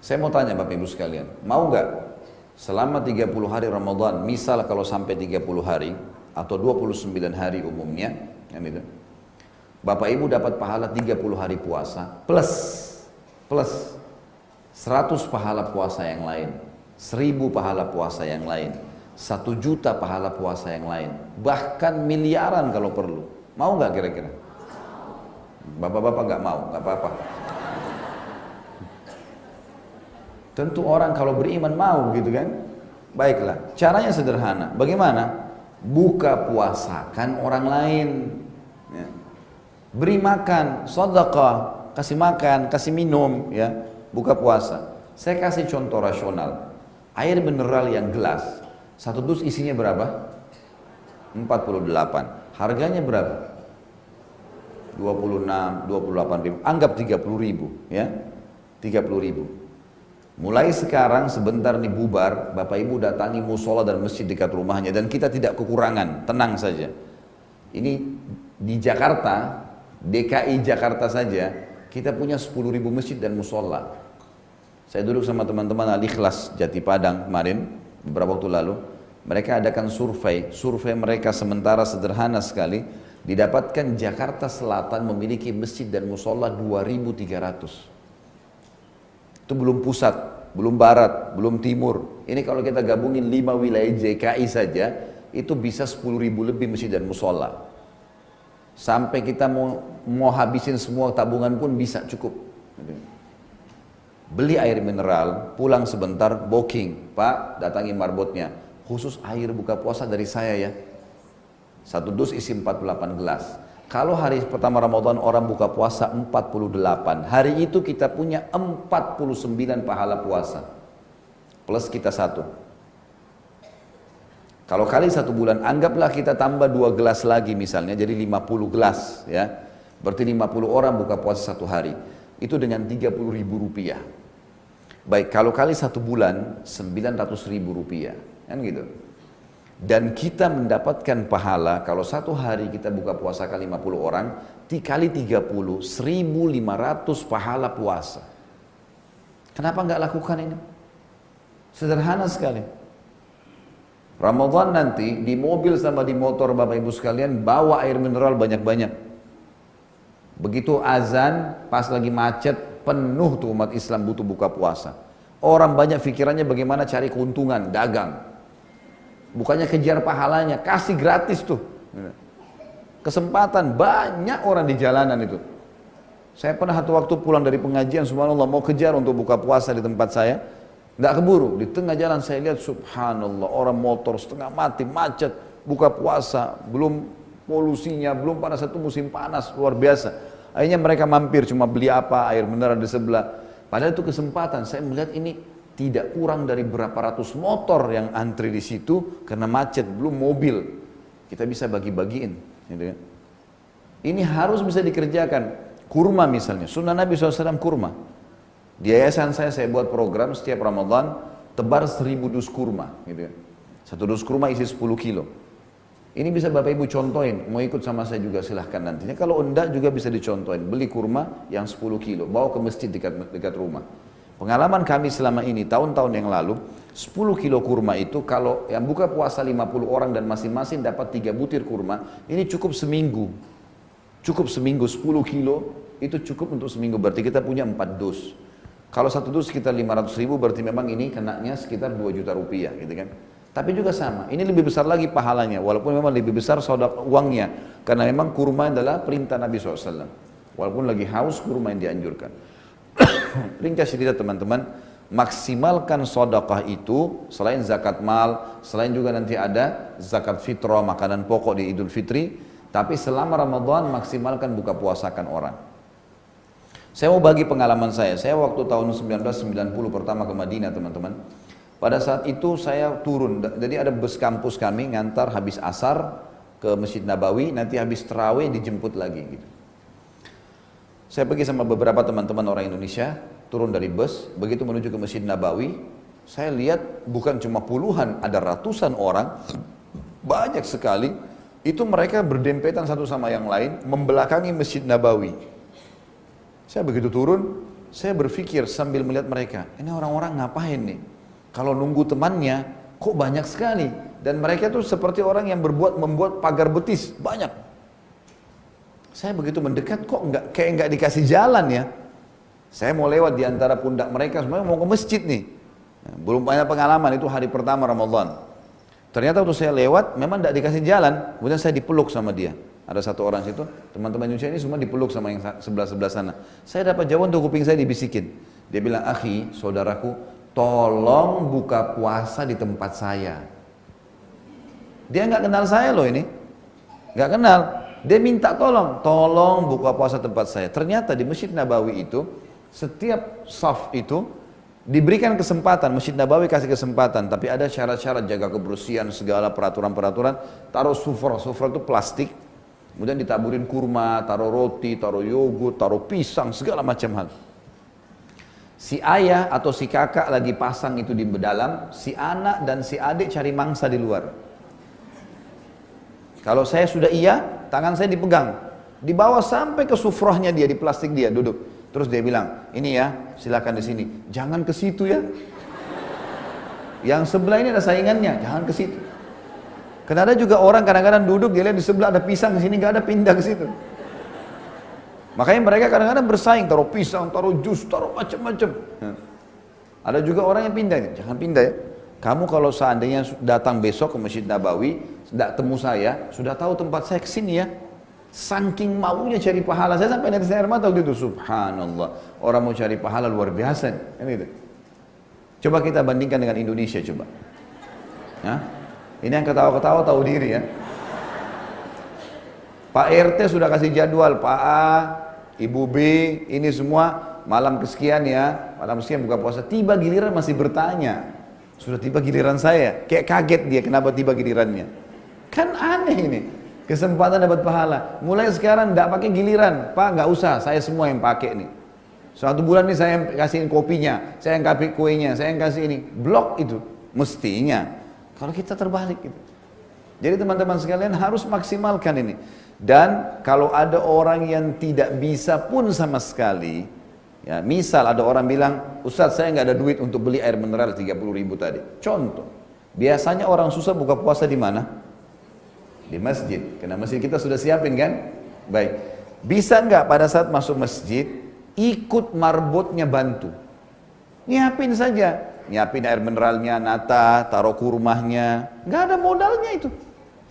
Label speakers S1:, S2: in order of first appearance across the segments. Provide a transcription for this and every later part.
S1: Saya mau tanya Bapak Ibu sekalian, mau nggak selama 30 hari Ramadan, misal kalau sampai 30 hari atau 29 hari umumnya, kan itu, Bapak Ibu dapat pahala 30 hari puasa plus 100 pahala puasa yang lain, 1000 pahala puasa yang lain, 1 juta pahala puasa yang lain, bahkan miliaran kalau perlu. Mau nggak kira-kira? Bapak-bapak nggak mau, nggak apa-apa. Tentu orang kalau beriman mau gitu kan. Baiklah, caranya sederhana. Bagaimana? Buka puasakan orang lain. Ya. Beri makan, sedekah, kasih makan, kasih minum, ya. Buka puasa. Saya kasih contoh rasional. Air mineral yang gelas, 1 dus isinya berapa? 48. Harganya berapa? 26, 28 ribu. Anggap 30 ribu, ya. 30 ribu. Mulai sekarang sebentar nih bubar, Bapak Ibu datangi musola dan masjid dekat rumahnya dan kita tidak kekurangan, tenang saja. Ini di Jakarta, DKI Jakarta saja, kita punya 10.000 masjid dan musola. Saya duduk sama teman-teman Al-Ikhlas Jati Padang kemarin, beberapa waktu lalu, mereka adakan survei mereka sementara sederhana sekali, didapatkan Jakarta Selatan memiliki masjid dan musola 2.300. Itu belum pusat, belum barat, belum timur. Ini kalau kita gabungin 5 wilayah JKI saja, itu bisa 10.000 lebih masjid dan musola. Sampai kita mau habisin semua tabungan pun bisa cukup. Beli air mineral, pulang sebentar, booking. Pak, datangi marbotnya. Khusus air buka puasa dari saya ya. 1 dus isi 48 gelas. Kalau hari pertama Ramadan orang buka puasa 48, hari itu kita punya 49 pahala puasa. Plus kita 1. Kalau kali 1 bulan, anggaplah kita tambah 2 gelas lagi misalnya, jadi 50 gelas ya. Berarti 50 orang buka puasa 1 hari. Itu dengan 30.000 rupiah. Baik, kalau kali 1 bulan, 900.000 rupiah. Kan gitu. Dan kita mendapatkan pahala kalau 1 hari kita buka puasa kali 50 orang dikali 30, 1.500 pahala puasa. Kenapa nggak lakukan ini? Sederhana sekali. Ramadan nanti di mobil sama di motor Bapak Ibu sekalian bawa air mineral banyak-banyak. Begitu azan pas lagi macet penuh tuh umat Islam butuh buka puasa. Orang banyak pikirannya bagaimana cari keuntungan, dagang. Bukannya kejar pahalanya, kasih gratis tuh. Kesempatan, banyak orang di jalanan itu. Saya pernah satu waktu pulang dari pengajian, subhanallah mau kejar untuk buka puasa di tempat saya. Nggak keburu, di tengah jalan saya lihat subhanallah orang motor setengah mati, macet, buka puasa, belum polusinya, belum pada satu musim panas, luar biasa. Akhirnya mereka mampir cuma beli apa, air mineral di sebelah. Padahal itu kesempatan, saya melihat ini tidak kurang dari berapa ratus motor yang antri di situ karena macet, belum mobil. Kita bisa bagi-bagiin. Gitu kan. Ini harus bisa dikerjakan. Kurma misalnya, sunnah Nabi SAW kurma. Di yayasan saya buat program setiap Ramadan tebar 1.000 dus kurma. Gitu kan. 1 dus kurma isi 10 kilo. Ini bisa Bapak Ibu contohin, mau ikut sama saya juga silahkan nantinya. Kalau enggak juga bisa dicontohin, beli kurma yang 10 kilo, bawa ke masjid dekat rumah. Pengalaman kami selama ini, tahun-tahun yang lalu, 10 kilo kurma itu kalau yang buka puasa 50 orang dan masing-masing dapat 3 butir kurma, ini cukup seminggu. Cukup seminggu 10 kilo, itu cukup untuk seminggu, berarti kita punya 4 dus. Kalau 1 dus sekitar 500.000, berarti memang ini kenanya sekitar 2 juta rupiah gitu kan. Tapi juga sama, ini lebih besar lagi pahalanya, walaupun memang lebih besar uangnya, karena memang kurma adalah perintah Nabi SAW. Walaupun lagi haus, kurma yang dianjurkan. Ringkas cerita teman-teman, maksimalkan sedekah itu selain zakat mal, selain juga nanti ada zakat fitrah, makanan pokok di Idul Fitri, tapi selama Ramadan maksimalkan buka puasakan orang. Saya mau bagi pengalaman saya waktu tahun 1990 pertama ke Madinah teman-teman. Pada saat itu saya turun, jadi ada bus kampus kami ngantar habis asar ke Masjid Nabawi, nanti habis tarawih dijemput lagi gitu. Saya pergi sama beberapa teman-teman orang Indonesia, turun dari bus, begitu menuju ke Masjid Nabawi, saya lihat bukan cuma puluhan, ada ratusan orang, banyak sekali, itu mereka berdempetan satu sama yang lain, membelakangi Masjid Nabawi. Saya begitu turun, Saya berpikir sambil melihat mereka, ini orang-orang ngapain nih? Kalau nunggu temannya, kok banyak sekali. Dan mereka tuh seperti orang yang membuat pagar betis, banyak. Saya begitu mendekat, kok kayak nggak dikasih jalan ya. Saya mau lewat di antara pundak mereka, semuanya mau ke masjid nih. Belum banyak pengalaman, itu hari pertama Ramadan. Ternyata waktu saya lewat, memang tidak dikasih jalan. Kemudian saya dipeluk sama dia. Ada satu orang situ, teman-teman Indonesia ini semua dipeluk sama yang sebelah-sebelah sana. Saya dapat jawaban untuk kuping saya dibisikin. Dia bilang, akhi, saudaraku, tolong buka puasa di tempat saya. Dia nggak kenal saya loh ini. Nggak kenal. Dia minta tolong buka puasa tempat saya. Ternyata di Masjid Nabawi itu, setiap saf itu diberikan kesempatan, Masjid Nabawi kasih kesempatan, tapi ada syarat-syarat jaga kebersihan, segala peraturan-peraturan. Taruh sufra itu plastik, kemudian ditaburin kurma, taruh roti, taruh yogurt, taruh pisang, segala macam hal. Si ayah atau si kakak lagi pasang itu di dalam, si anak dan si adik cari mangsa di luar. Kalau saya sudah iya, tangan saya dipegang, dibawa sampai ke sufrahnya dia, di plastik dia, duduk. Terus dia bilang, ini ya, silakan di sini. Jangan ke situ ya. Yang sebelah ini ada saingannya, jangan ke situ. Karena ada juga orang kadang-kadang duduk, dia lihat di sebelah ada pisang, di sini nggak ada, pindah ke situ. Makanya mereka kadang-kadang bersaing, taruh pisang, taruh jus, taruh macam-macam. Ada juga orang yang pindah, jangan pindah ya. Kamu kalau seandainya datang besok ke Masjid Nabawi, tidak temu saya, sudah tahu tempat saya kesini ya. Saking maunya cari pahala, saya sampai netes air mata waktu itu, subhanallah. Orang mau cari pahala luar biasa, kan gitu. Coba kita bandingkan dengan Indonesia coba. Hah? Ini yang ketawa-ketawa tahu diri ya. Pak RT sudah kasih jadwal, Pak A, Ibu B, ini semua malam kesekian ya, malam kesekian buka puasa. Tiba giliran masih bertanya, sudah tiba giliran saya, kayak kaget dia kenapa tiba gilirannya. Kan aneh ini. Kesempatan dapat pahala. Mulai sekarang tidak pakai giliran, Pak nggak usah, saya semua yang pakai nih. Suatu bulan nih saya yang kasihin kopinya, saya yang kasih kuenya, saya yang kasih ini. Blok itu mestinya. Kalau kita terbalik gitu. Jadi teman-teman sekalian harus maksimalkan ini. Dan kalau ada orang yang tidak bisa pun sama sekali, ya misal ada orang bilang, Ustadz saya nggak ada duit untuk beli air mineral 30.000 tadi. Contoh, biasanya orang susah buka puasa di mana? Di masjid, karena masjid kita sudah siapin kan? Baik, bisa nggak pada saat masuk masjid ikut marbotnya bantu? Nyiapin saja, nyiapin air mineralnya, nata, taruh kurmahnya, nggak ada modalnya itu,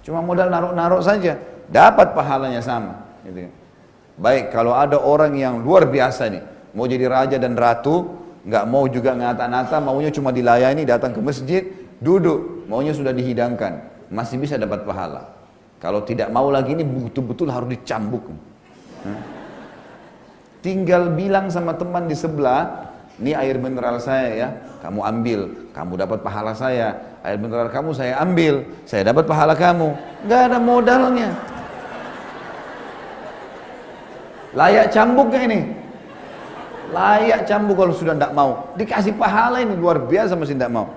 S1: cuma modal naruh-naruh saja, dapat pahalanya sama. Gitu. Baik, kalau ada orang yang luar biasa nih, mau jadi raja dan ratu, nggak mau juga ngata-nata, maunya cuma dilayani, datang ke masjid, duduk, maunya sudah dihidangkan, masih bisa dapat pahala. Kalau tidak mau lagi ini betul-betul harus dicambuk. Tinggal bilang sama teman di sebelah, ini air mineral saya ya, kamu ambil, kamu dapat pahala saya. Air mineral kamu saya ambil, saya dapat pahala kamu. Nggak ada modalnya. Layak cambuk gak ini? Layak cambuk kalau sudah tidak mau. Dikasih pahala ini luar biasa masih tidak mau.